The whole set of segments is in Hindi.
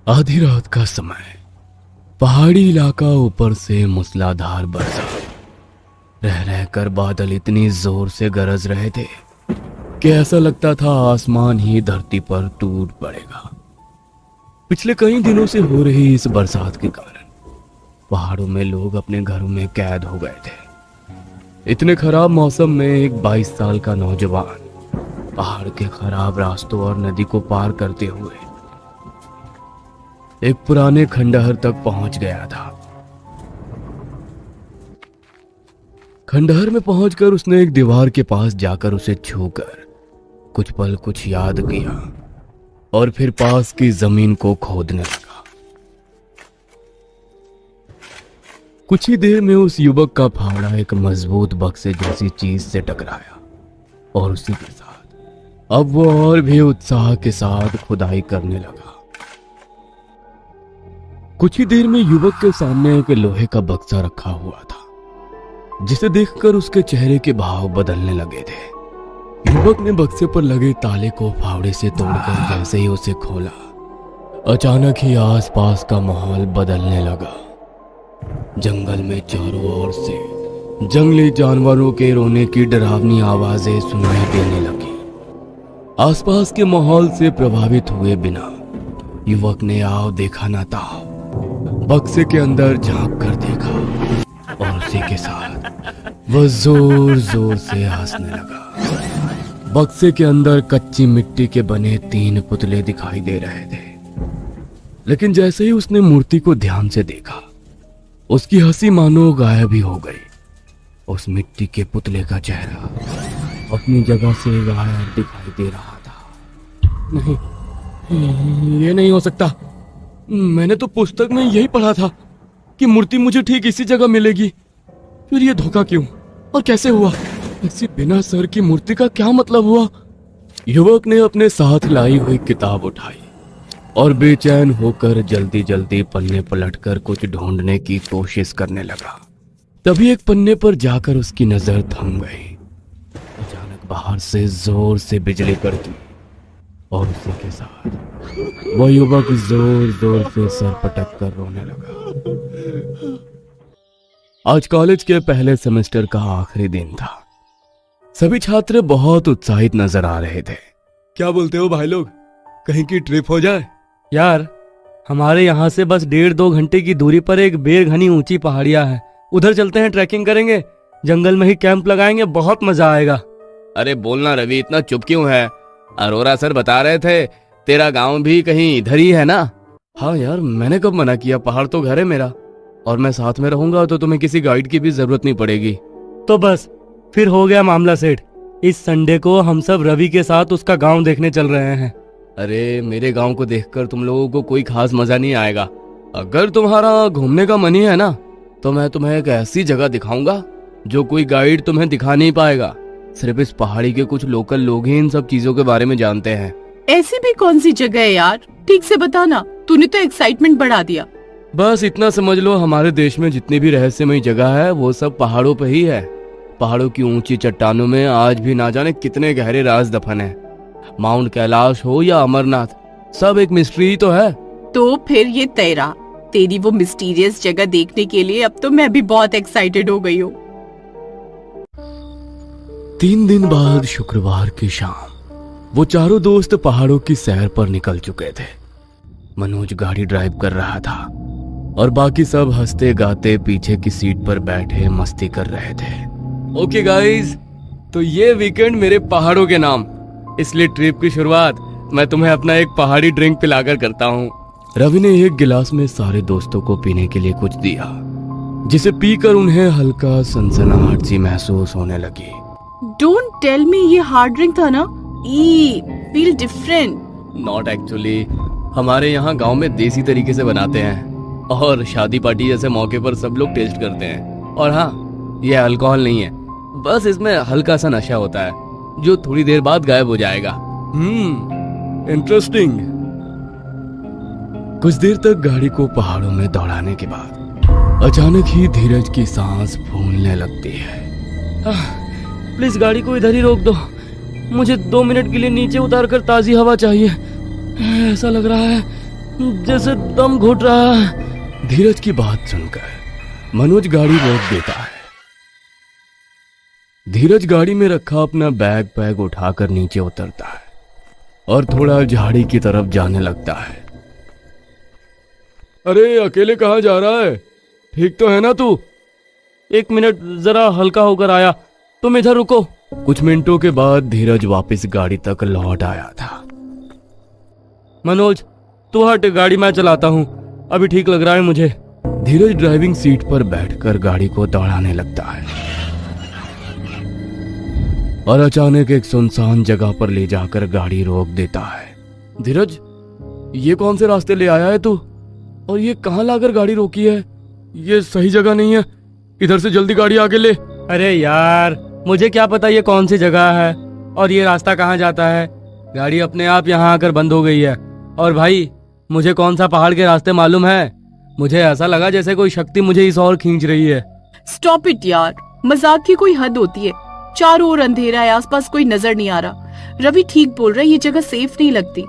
आधी रात का समय, पहाड़ी इलाका, ऊपर से मूसलाधार बरसात। रह रहकर बादल इतनी जोर से गरज रहे थे कि ऐसा लगता था आसमान ही धरती पर टूट पड़ेगा। पिछले कई दिनों से हो रही इस बरसात के कारण पहाड़ों में लोग अपने घरों में कैद हो गए थे। इतने खराब मौसम में एक 22 साल का नौजवान पहाड़ के खराब रास्तों और नदी को पार करते हुए एक पुराने खंडहर तक पहुंच गया था। खंडहर में पहुंचकर उसने एक दीवार के पास जाकर उसे छूकर कुछ पल कुछ याद किया और फिर पास की जमीन को खोदने लगा। कुछ ही देर में उस युवक का फावड़ा एक मजबूत बक्से जैसी चीज से टकराया और उसी के साथ अब वो और भी उत्साह के साथ खुदाई करने लगा। कुछ ही देर में युवक के सामने एक लोहे का बक्सा रखा हुआ था, जिसे देखकर उसके चेहरे के भाव बदलने लगे थे। युवक ने बक्से पर लगे ताले को फावड़े से तोड़कर जैसे ही उसे खोला, अचानक ही आसपास का माहौल बदलने लगा। जंगल में चारों ओर से जंगली जानवरों के रोने की डरावनी आवाजें सुनाई देने लगी। आसपास के माहौल से प्रभावित हुए बिना युवक ने आओ देखा ना ताओ बक्से के अंदर झांक कर देखा और उसी के साथ वह जोर जोर से हंसने लगा। बक्से के अंदर कच्ची मिट्टी के बने 3 पुतले दिखाई दे रहे थे, लेकिन जैसे ही उसने मूर्ति को ध्यान से देखा, उसकी हंसी मानो गायब ही हो गई। उस मिट्टी के पुतले का चेहरा अपनी जगह से गायब दिखाई दे रहा था। नहीं, ये नहीं हो सकता। मैंने तो पुस्तक में यही पढ़ा था कि मूर्ति मुझे ठीक इसी जगह मिलेगी। फिर ये धोखा क्यों और कैसे हुआ? ऐसी बिना सर की मूर्ति का क्या मतलब हुआ? युवक ने अपने साथ लाई हुई किताब उठाई और बेचैन होकर जल्दी जल्दी पन्ने पलटकर कुछ ढूंढने की कोशिश करने लगा। तभी एक पन्ने पर जाकर उसकी नजर थम गई। अचानक बाहर से जोर से बिजली कड़की और उसी के साथ वह युवक जोर जोर से सर पटक कर रोने लगा। आज कॉलेज के पहले सेमेस्टर का आखिरी दिन था। सभी छात्र बहुत उत्साहित नजर आ रहे थे। क्या बोलते हो भाई लोग, कहीं की ट्रिप हो जाए? यार, हमारे यहाँ से बस 1.5-2 घंटे की दूरी पर एक बेर घनी ऊंची पहाड़ियाँ है, उधर चलते हैं, ट्रैकिंग करेंगे, जंगल में ही कैंप लगाएंगे, बहुत मजा आएगा। अरे बोलना रवि, इतना चुप क्यों है? अरोरा सर बता रहे थे तेरा गांव भी कहीं इधर ही है ना? हाँ यार, मैंने कब मना किया, पहाड़ तो घर है मेरा और मैं साथ में रहूंगा तो तुम्हें किसी गाइड की भी जरूरत नहीं पड़ेगी। तो बस फिर हो गया मामला सेट। इस संडे को हम सब रवि के साथ उसका गांव देखने चल रहे हैं। अरे मेरे गांव को देखकर तुम लोगों को कोई खास मजा नहीं आएगा। अगर तुम्हारा घूमने का मन ही है ना, तो मैं तुम्हें एक ऐसी जगह दिखाऊंगा जो कोई गाइड तुम्हें दिखा नहीं पाएगा। सिर्फ इस पहाड़ी के कुछ लोकल लोग ही इन सब चीजों के बारे में जानते हैं। ऐसी भी कौन सी जगह है यार, ठीक से बताना, तूने तो एक्साइटमेंट बढ़ा दिया। बस इतना समझ लो, हमारे देश में जितनी भी रहस्यमय जगह है वो सब पहाड़ों पे ही है। पहाड़ों की ऊंची चट्टानों में आज भी ना जाने कितने गहरे राज दफन है। माउंट कैलाश हो या अमरनाथ, सब एक मिस्ट्री तो है। तो फिर ये तेरी वो मिस्टीरियस जगह देखने के लिए अब तो मैं भी बहुत एक्साइटेड हो गई हूँ। 3 दिन बाद शुक्रवार की शाम वो चारों दोस्त पहाड़ों की सैर पर निकल चुके थे। मनोज गाड़ी ड्राइव कर रहा था और बाकी सब हंसते गाते पीछे की सीट पर बैठे मस्ती कर रहे थे। ओके गाइस, तो ये वीकेंड मेरे पहाड़ों के नाम, इसलिए ट्रिप की शुरुआत मैं तुम्हें अपना एक पहाड़ी ड्रिंक पिलाकर करता हूँ। रवि ने एक गिलास में सारे दोस्तों को पीने के लिए कुछ दिया, जिसे पीकर उन्हें हल्का सनसनाहट सी महसूस होने लगी। डोंट टेल मी ये हार्ड ड्रिंक था ना? Feel different. नॉट एक्चुअली, हमारे यहाँ गांव में देसी तरीके से बनाते हैं और शादी पार्टी जैसे मौके पर सब लोग टेस्ट करते हैं। और हाँ, ये अल्कोहल नहीं है, बस इसमें हल्का सा नशा होता है जो थोड़ी देर बाद गायब हो जाएगा। इंटरेस्टिंग। कुछ देर तक गाड़ी को पहाड़ों में दौड़ाने के बाद अचानक ही धीरज की सांस फूलने लगती है। प्लीज गाड़ी को इधर ही रोक दो, मुझे 2 मिनट के लिए नीचे उतार कर ताजी हवा चाहिए। ऐसा लग रहा है जैसे दम घुट रहा है। धीरज की बात सुनकर मनोज गाड़ी रोक देता है। धीरज गाड़ी में रखा अपना बैग उठाकर नीचे उतरता है और थोड़ा झाड़ी की तरफ जाने लगता है। अरे अकेले कहाँ जा रहा है? ठीक तो है ना तू? 1 मिनट, जरा हल्का होकर आया, तुम इधर रुको। कुछ मिनटों के बाद धीरज वापस गाड़ी तक लौट आया था। मनोज तू हट, गाड़ी मैं चलाता हूँ, अभी ठीक लग रहा है मुझे। धीरज ड्राइविंग सीट पर बैठकर गाड़ी को दौड़ाने लगता है और अचानक एक सुनसान जगह पर ले जाकर गाड़ी रोक देता है। धीरज, ये कौन से रास्ते ले आया है तू? और ये कहाँ लाकर गाड़ी रोकी है? ये सही जगह नहीं है, इधर से जल्दी गाड़ी आगे ले। अरे यार, मुझे क्या पता ये कौन सी जगह है और ये रास्ता कहाँ जाता है। गाड़ी अपने आप यहाँ आकर बंद हो गई है। और भाई, मुझे कौन सा पहाड़ के रास्ते मालूम है? मुझे ऐसा लगा जैसे कोई शक्ति मुझे इस ओर खींच रही है। स्टॉप इट यार, मजाक की कोई हद होती है। चारों ओर अंधेरा है, आसपास कोई नजर नहीं आ रहा। रवि ठीक बोल रहा है, ये जगह सेफ नहीं लगती।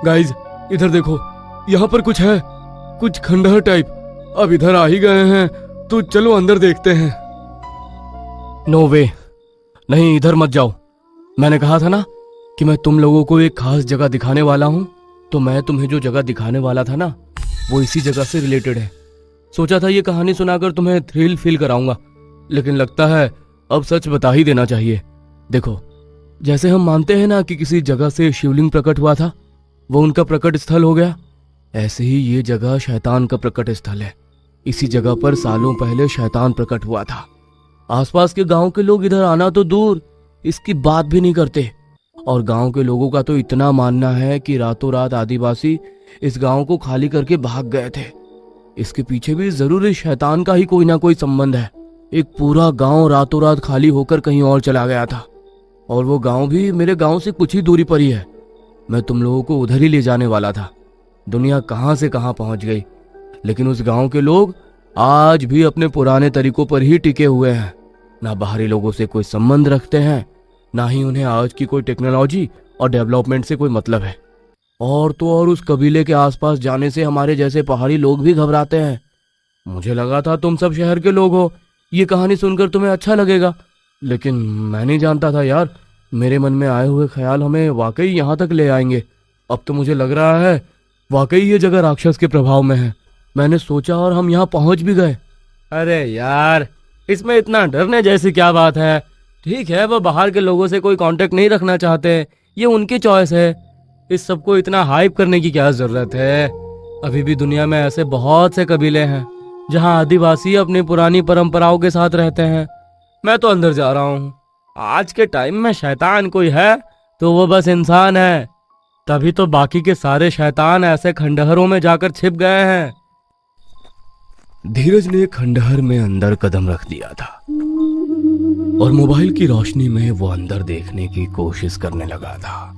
गाइज इधर देखो, यहाँ पर कुछ है, कुछ खंडहर टाइप। अब इधर आ ही गए हैं तो चलो अंदर देखते हैं। नो वे, नहीं इधर मत जाओ। मैंने कहा था ना कि मैं तुम लोगों को एक खास जगह दिखाने वाला हूँ। तो मैं तुम्हें जो जगह दिखाने वाला था ना, वो इसी जगह से रिलेटेड है। सोचा था ये कहानी सुनाकर तुम्हें थ्रिल फील कराऊंगा, लेकिन लगता है अब सच बता ही देना चाहिए। देखो, जैसे हम मानते हैं ना कि किसी जगह से शिवलिंग प्रकट हुआ था, वो उनका प्रकट स्थल हो गया, ऐसे ही ये जगह शैतान का प्रकट स्थल है। इसी जगह पर सालों पहले शैतान प्रकट हुआ था। आसपास के गांव के लोग इधर आना तो दूर, इसकी बात भी नहीं करते। और गांव के लोगों का तो इतना मानना है कि रातों रात आदिवासी इस गांव को खाली करके भाग गए थे। इसके पीछे भी जरूर इस शैतान का ही कोई ना कोई संबंध है। एक पूरा गांव रातों रात खाली होकर कहीं और चला गया था, और वो गांव भी मेरे गांव से कुछ ही दूरी पर ही है। मैं तुम लोगों को उधर ही ले जाने वाला था। दुनिया कहां से कहां पहुंच गई, लेकिन उस गांव के लोग आज भी अपने पुराने तरीकों पर ही टिके हुए हैं। ना बाहरी लोगों से कोई संबंध रखते हैं, ना ही उन्हें आज की कोई टेक्नोलॉजी और डेवलपमेंट से कोई मतलब है। और तो और उस कबीले के आसपास जाने से हमारे जैसे पहाड़ी लोग भी घबराते हैं। मुझे लगा था तुम सब शहर के लोग हो, ये कहानी सुनकर तुम्हें अच्छा लगेगा, लेकिन मैं नहीं जानता था यार, मेरे मन में आए हुए ख्याल हमें वाकई यहाँ तक ले आएंगे। अब तो मुझे लग रहा है वाकई ये जगह राक्षस के प्रभाव में है। मैंने सोचा और हम यहाँ पहुंच भी गए। अरे यार, इसमें इतना डरने जैसी क्या बात है? ठीक है, वो बाहर के लोगों से कोई कांटेक्ट नहीं रखना चाहते, ये उनकी चॉइस है। इस सबको इतना हाइप करने की क्या जरूरत है? अभी भी दुनिया में ऐसे बहुत से कबीले हैं जहां आदिवासी अपनी पुरानी परंपराओं के साथ रहते हैं। मैं तो अंदर जा रहा हूँ। आज के टाइम में शैतान कोई है तो वो बस इंसान है, तभी तो बाकी के सारे शैतान ऐसे खंडहरों में जाकर छिप गए हैं। धीरज ने खंडहर में अंदर कदम रख दिया था और मोबाइल की रोशनी में वो अंदर देखने की कोशिश करने लगा था।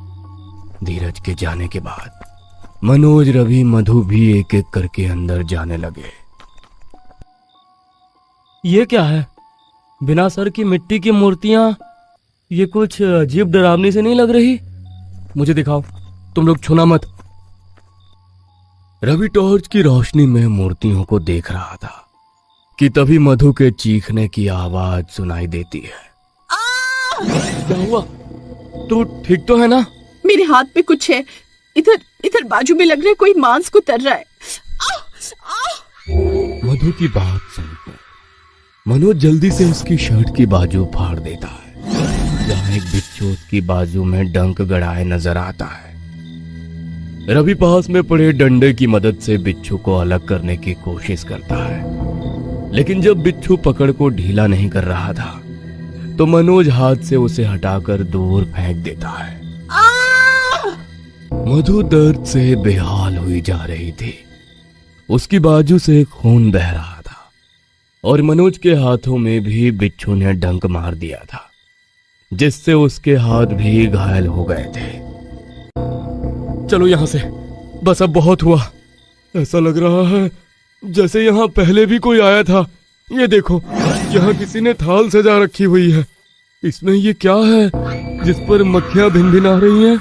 धीरज के जाने के बाद मनोज, रवि, मधु भी एक एक करके अंदर जाने लगे। ये क्या है? बिना सर की मिट्टी की मूर्तियां, ये कुछ अजीब डरावनी से नहीं लग रही? मुझे दिखाओ, तुम लोग छूना मत। रवि टॉर्च की रोशनी में मूर्तियों को देख रहा था कि तभी मधु के चीखने की आवाज सुनाई देती है। क्या हुआ? तू ठीक तो है ना? मेरे हाथ पे कुछ है, इधर इधर बाजू में लग रहा है कोई मांस को तर रहा है। मधु की बात सुनकर मनोज जल्दी से उसकी शर्ट की बाजू फाड़ देता है, जहां एक बिच्छू उसकी बाजू में डंक गड़ाए नजर आता है। रवि पास में पड़े डंडे की मदद से बिच्छू को अलग करने की कोशिश करता है, लेकिन जब बिच्छू पकड़ को ढीला नहीं कर रहा था तो मनोज हाथ से उसे हटाकर दूर फेंक देता है। मधु दर्द से बेहाल हुई जा रही थी। उसकी बाजू से खून बह रहा था और मनोज के हाथों में भी बिच्छू ने डंक मार दिया था, जिससे उसके हाथ भी घायल हो गए थे। चलो यहां से, बस अब बहुत हुआ। ऐसा लग रहा है जैसे यहाँ पहले भी कोई आया था। ये देखो, यहाँ किसी ने थाल सजा रखी हुई है। इसमें ये क्या है जिस पर मक्खियां भिन भिन आ रही हैं?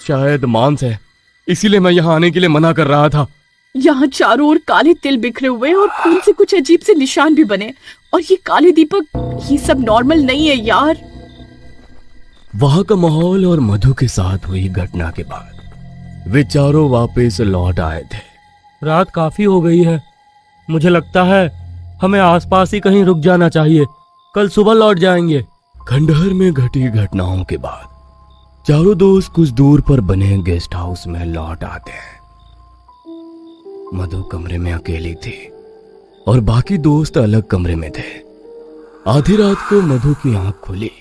शायद मांस है, इसीलिए मैं यहाँ आने के लिए मना कर रहा था। यहाँ चारों ओर काले तिल बिखरे हुए हैं और खून से कुछ अजीब से निशान भी बने। और ये काले दीपक, ये सब नॉर्मल नहीं है यार। वहां का माहौल और मधु के साथ हुई घटना के बाद वे चारों वापस लौट आए थे। रात काफी हो गई है, मुझे लगता है हमें आसपास ही कहीं रुक जाना चाहिए, कल सुबह लौट जाएंगे। खंडहर में घटी घटनाओं के बाद चारों दोस्त कुछ दूर पर बने गेस्ट हाउस में लौट आते हैं। मधु कमरे में अकेली थी और बाकी दोस्त अलग कमरे में थे। आधी रात को मधु की आंख खुली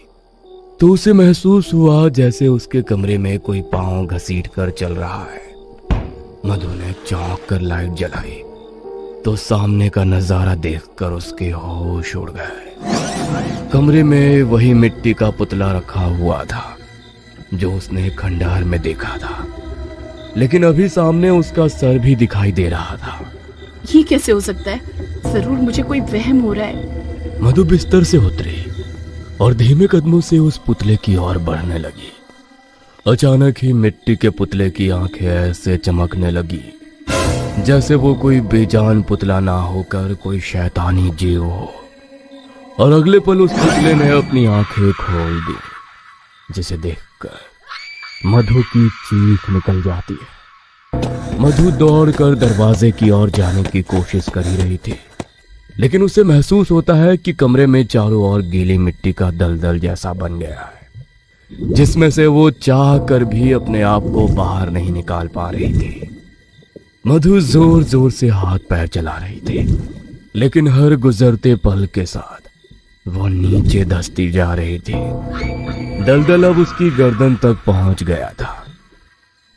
तो उसे महसूस हुआ जैसे उसके कमरे में कोई पांव घसीट कर चल रहा है। मधु ने चौंक कर लाइट जलाई तो सामने का नजारा देखकर उसके होश उड़ गए। कमरे में वही मिट्टी का पुतला रखा हुआ था जो उसने खंडहर में देखा था, लेकिन अभी सामने उसका सर भी दिखाई दे रहा था। ये कैसे हो सकता है? जरूर मुझे कोई वहम हो रहा है। मधु बिस्तर से उतरी और धीमे कदमों से उस पुतले की ओर बढ़ने लगी। अचानक ही मिट्टी के पुतले की आंखें ऐसे चमकने लगी जैसे वो कोई बेजान पुतला ना होकर कोई शैतानी जीव हो। और अगले पल उस पुतले ने अपनी आंखें खोल दी, जिसे देखकर मधु की चीख निकल जाती है। मधु दौड़कर दरवाजे की ओर जाने की कोशिश कर ही रही थी, लेकिन उसे महसूस होता है कि कमरे में चारों ओर गीली मिट्टी का दलदल जैसा बन गया है, जिसमें से वो चाह कर भी अपने आप को बाहर नहीं निकाल पा रही थी। मधु जोर जोर से हाथ पैर चला रही थी, लेकिन हर गुजरते पल के साथ वो नीचे धंसती जा रही थी। दलदल अब उसकी गर्दन तक पहुंच गया था।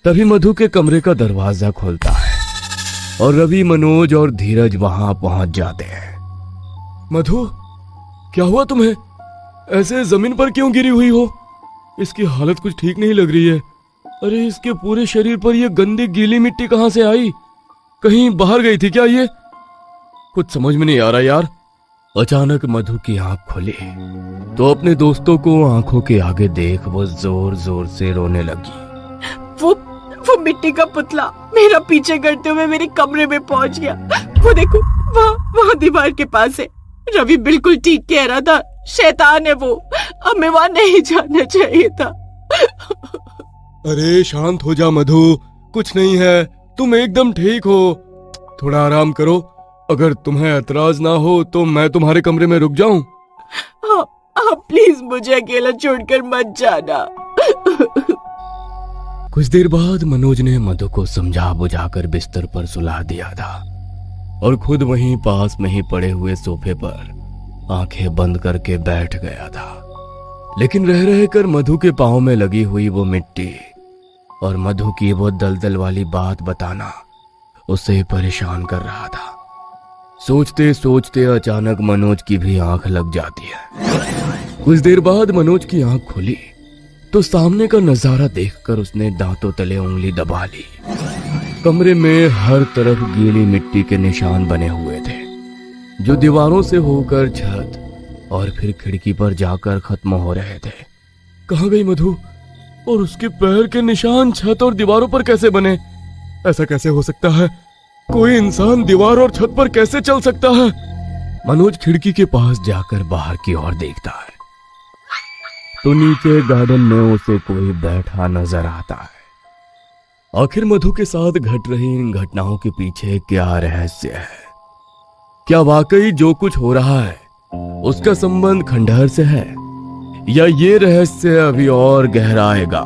तभी मधु के कमरे का दरवाजा खुलता है और रवि, मनोज और धीरज वहां पहुंच जाते हैं। मधु, क्या हुआ तुम्हें? ऐसे जमीन पर क्यों गिरी हुई हो? इसकी हालत कुछ ठीक नहीं लग रही है। अरे, इसके पूरे शरीर पर यह गंदी गीली मिट्टी कहां से आई? कहीं बाहर गई थी क्या ये? कुछ समझ में नहीं आ रहा यार। अचानक मधु की आंख खुली तो अपने दोस्तों को आंखों के आगे देख वो जोर जोर से रोने लगी। वो मिट्टी का पुतला मेरा पीछे करते हुए मेरे कमरे में पहुंच गया। वो देखो, वहाँ दीवार के पास है। रवि बिल्कुल ठीक कह रहा था, शैतान है वो। हमें वहां नहीं जाना चाहिए था। अरे शांत हो जा मधु, कुछ नहीं है, तुम एकदम ठीक हो। थोड़ा आराम करो। अगर तुम्हें एतराज ना हो तो मैं तुम्हारे कमरे में रुक जाऊं? हाँ, प्लीज मुझे अकेला छोड़कर मत जाना। कुछ देर बाद मनोज ने मधु को समझा बुझाकर बिस्तर पर सुला दिया था और खुद वहीं पास में ही पड़े हुए सोफे पर आंखें बंद करके बैठ गया था। लेकिन रह रह कर मधु के पांव में लगी हुई वो मिट्टी और मधु की वो दलदल वाली बात बताना उसे परेशान कर रहा था। सोचते सोचते अचानक मनोज की भी आंख लग जाती है। कुछ देर बाद मनोज की आंख खुली तो सामने का नजारा देखकर उसने दांतों तले उंगली दबा ली। कमरे में हर तरफ गीली मिट्टी के निशान बने हुए थे, जो दीवारों से होकर छत और फिर खिड़की पर जाकर खत्म हो रहे थे। कहाँ गई मधु? और उसके पैर के निशान छत और दीवारों पर कैसे बने? ऐसा कैसे हो सकता है? कोई इंसान दीवार और छत पर कैसे चल सकता है? मनोज खिड़की के पास जाकर बाहर की ओर देखता है तो नीचे गार्डन में उसे कोई बैठा नजर आता है। आखिर मधु के साथ घट रही इन घटनाओं के पीछे क्या रहस्य है? क्या वाकई जो कुछ हो रहा है उसका संबंध खंडहर से है, या ये रहस्य अभी और गहराएगा?